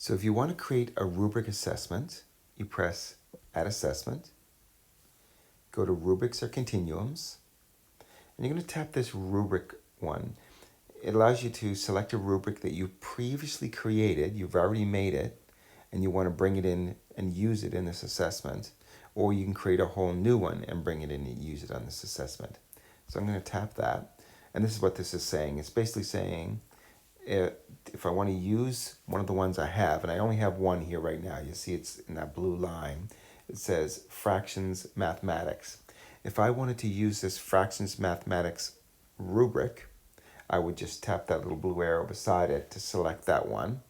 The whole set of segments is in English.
So if you want to create a rubric assessment, you press Add Assessment, go to Rubrics or Continuums, and you're going to tap this rubric one. It allows you to select a rubric that you previously created, you've already made it, and you want to bring it in and use it in this assessment, or you can create a whole new one and bring it in and use it on this assessment. So I'm going to tap that, and this is what this is saying. It's basically saying if I want to use one of the ones I have, and I only have one here right now, you see it's in that blue line, it says Fractions Mathematics. If I wanted to use this Fractions Mathematics rubric, I would just tap that little blue arrow beside it to select that one.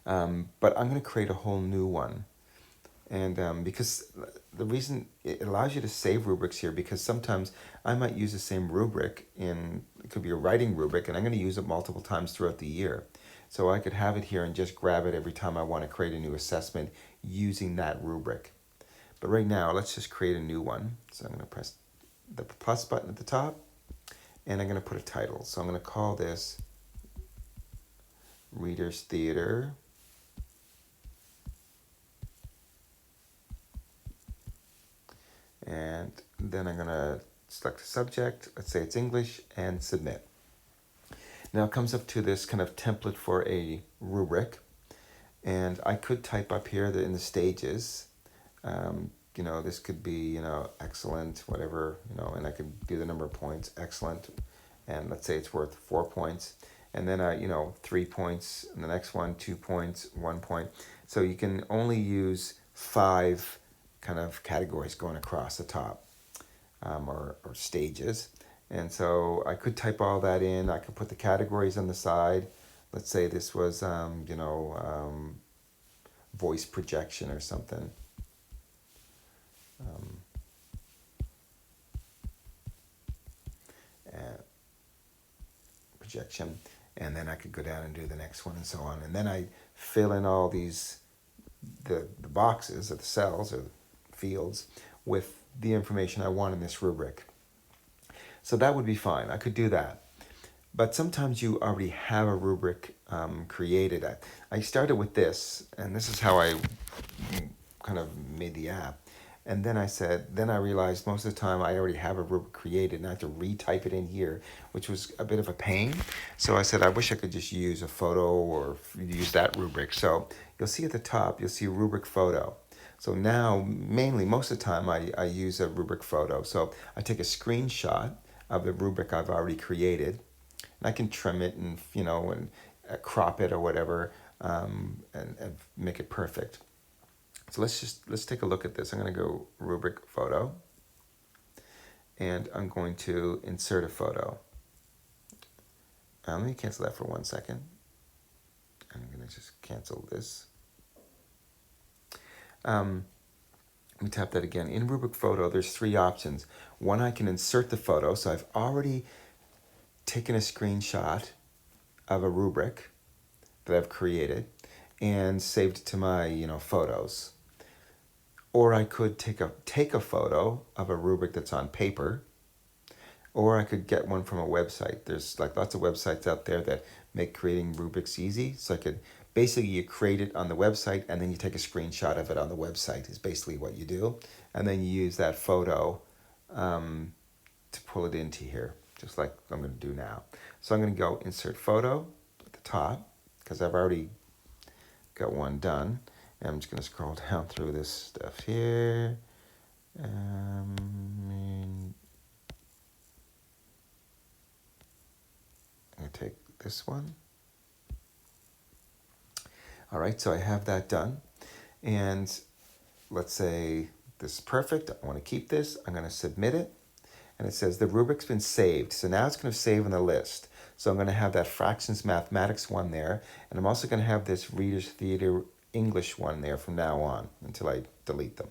But I'm going to create a whole new one. And because the reason it allows you to save rubrics here, because sometimes I might use the same rubric it could be a writing rubric, and I'm going to use it multiple times throughout the year. So I could have it here and just grab it every time I want to create a new assessment using that rubric. But right now, let's just create a new one. So I'm going to press the plus button at the top, and I'm going to put a title. So I'm going to call this Reader's Theater and then I'm going to select a subject, let's say it's English, and submit. Now it comes up to this kind of template for a rubric, and I could type up here that in the stages, this could be, excellent, whatever, and I could do the number of points, excellent, and let's say it's worth 4 points, and then, 3 points, and the next one, 2 points, 1 point. So you can only use 5 kind of categories going across the top, or stages. And so I could type all that in. I could put the categories on the side. Let's say this was, voice projection or something. Projection. And then I could go down and do the next one and so on. And then I fill in all these, the boxes or the cells or fields with the information I want in this rubric. So that would be fine. I could do that. But sometimes you already have a rubric created. I started with this, and this is how I kind of made the app. And then I realized most of the time I already have a rubric created and I have to retype it in here, which was a bit of a pain. So I said, I wish I could just use a photo or use that rubric. So you'll see at the top, you'll see rubric photo. So now, mainly, most of the time, I use a rubric photo. So I take a screenshot of the rubric I've already created, and I can trim it and, and crop it or whatever, and make it perfect. So let's take a look at this. I'm going to go rubric photo, and I'm going to insert a photo. Let me cancel that for 1 second. I'm going to just cancel this. Let me tap that again. In rubric photo, there's 3 options. One, I can insert the photo. So I've already taken a screenshot of a rubric that I've created and saved it to my, photos. Or I could take a photo of a rubric that's on paper, or I could get one from a website. There's like lots of websites out there that make creating rubrics easy. So I could basically, you create it on the website and then you take a screenshot of it on the website is basically what you do. And then you use that photo to pull it into here, just like I'm going to do now. So I'm going to go insert photo at the top because I've already got one done. And I'm just going to scroll down through this stuff here. I'm going to take this one. All right, so I have that done. And let's say this is perfect. I want to keep this. I'm going to submit it. And it says the rubric's been saved. So now it's going to save in the list. So I'm going to have that Fractions Mathematics one there. And I'm also going to have this Reader's Theater English one there from now on until I delete them.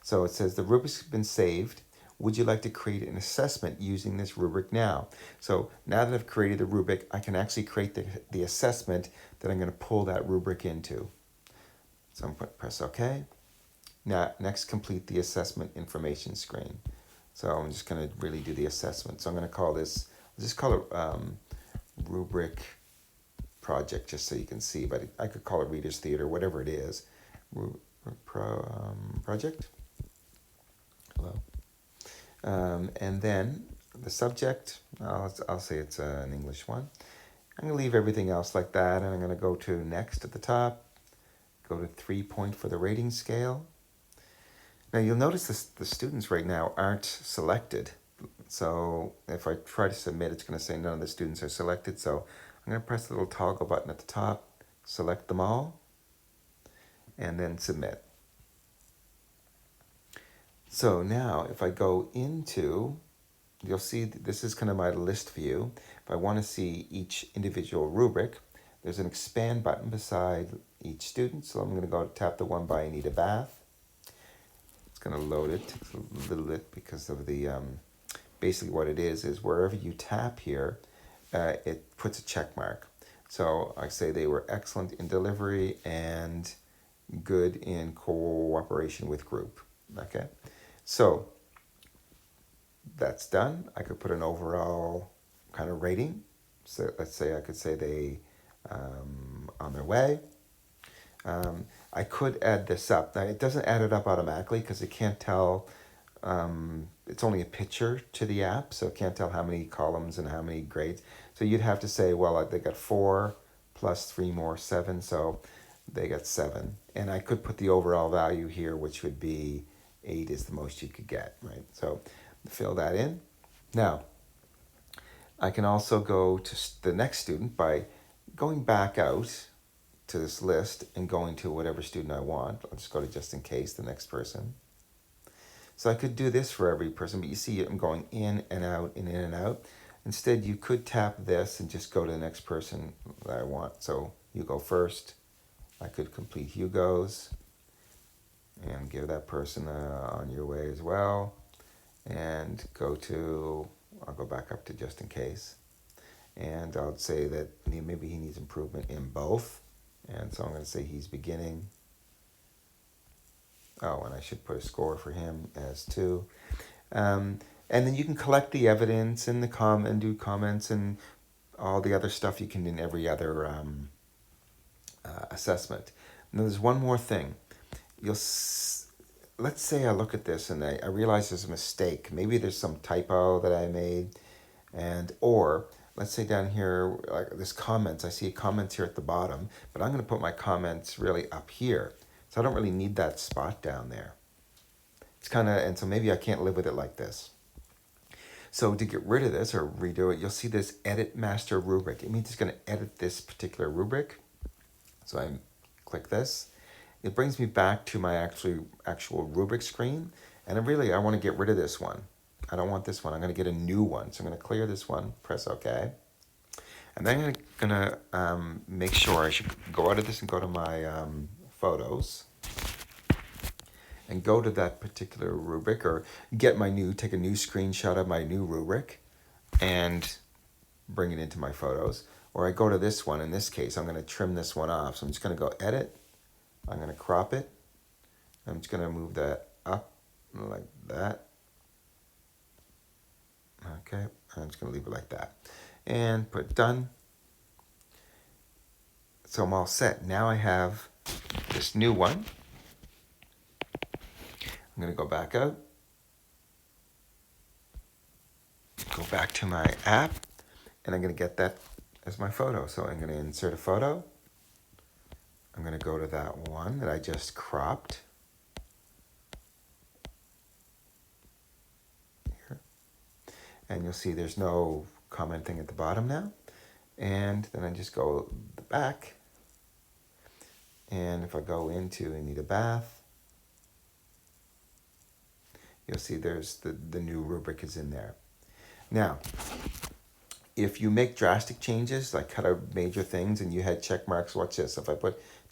So it says the rubric's been saved. Would you like to create an assessment using this rubric now? So now that I've created the rubric, I can actually create the assessment that I'm going to pull that rubric into. So I'm going to press OK. Now, next, complete the assessment information screen. So I'm just going to really do the assessment. So I'm going to call this, I'll just call it rubric project just so you can see, but I could call it Reader's Theater, whatever it is. Project. Hello. And then the subject, I'll say it's an English one. I'm going to leave everything else like that, and I'm going to go to next at the top, go to 3-point for the rating scale. Now you'll notice the students right now aren't selected. So if I try to submit, it's going to say none of the students are selected. So I'm going to press the little toggle button at the top, select them all, and then submit. So now if I go into, you'll see this is kind of my list view. If I want to see each individual rubric, there's an expand button beside each student. So I'm going to go tap the one by I need a bath. It's going to load it. It takes a little bit because of the, basically what it is wherever you tap here, it puts a check mark. So I say they were excellent in delivery and good in cooperation with group. Okay, so that's done. I could put an overall kind of rating. So let's say I could say they on their way. I could add this up. Now it doesn't add it up automatically because it can't tell. It's only a picture to the app, so it can't tell how many columns and how many grades. So you'd have to say, well, they got 4 plus 3 more, 7, so they got 7. And I could put the overall value here, which would be 8 is the most you could get, right? So fill that in. Now, I can also go to the next student by going back out to this list and going to whatever student I want. I'll just go to just in case, the next person. So I could do this for every person, but you see I'm going in and out and in and out. Instead, you could tap this and just go to the next person that I want. So you go first. I could complete Hugo's and give that person on your way as well. And I'll go back up to just in case. And I'll say that maybe he needs improvement in both. And so I'm going to say he's beginning. Oh, and I should put a score for him as 2. And then you can collect the evidence and and do comments and all the other stuff you can in every other assessment. Now there's one more thing. Let's say I look at this and I realize there's a mistake. Maybe there's some typo that I made, or let's say down here, like this comments, I see comments here at the bottom, but I'm going to put my comments really up here. So I don't really need that spot down there. It's and so maybe I can't live with it like this. So to get rid of this or redo it, you'll see this edit master rubric. It means it's going to edit this particular rubric. So I click this. It brings me back to my actual rubric screen. And I want to get rid of this one. I don't want this one. I'm going to get a new one. So I'm going to clear this one, press OK. And then I'm going to make sure I should go out of this and go to my photos and go to that particular rubric or take a new screenshot of my new rubric and bring it into my photos. Or I go to this one. In this case, I'm going to trim this one off. So I'm just going to go edit. I'm going to crop it. I'm just going to move that up like that. Okay, I'm just going to leave it like that. And put done. So I'm all set. Now I have this new one. I'm going to go back out. Go back to my app. And I'm going to get that as my photo. So I'm going to insert a photo. I'm going to go to that one that I just cropped. Here. And you'll see there's no commenting at the bottom now. And then I just go back. And if I go into I need a bath, you'll see there's the new rubric is in there. Now, if you make drastic changes, like cut out major things and you had check marks, watch this. If I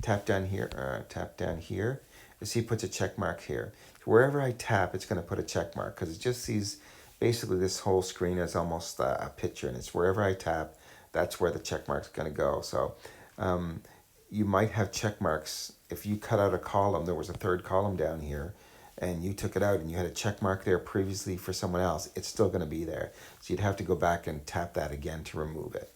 tap down here, you see it puts a check mark here. So wherever I tap, it's going to put a check mark because it just sees basically this whole screen as almost a picture, and it's wherever I tap, that's where the check mark's going to go. So you might have check marks. If you cut out a column, there was a third column down here, and you took it out and you had a check mark there previously for someone else, it's still going to be there. So you'd have to go back and tap that again to remove it.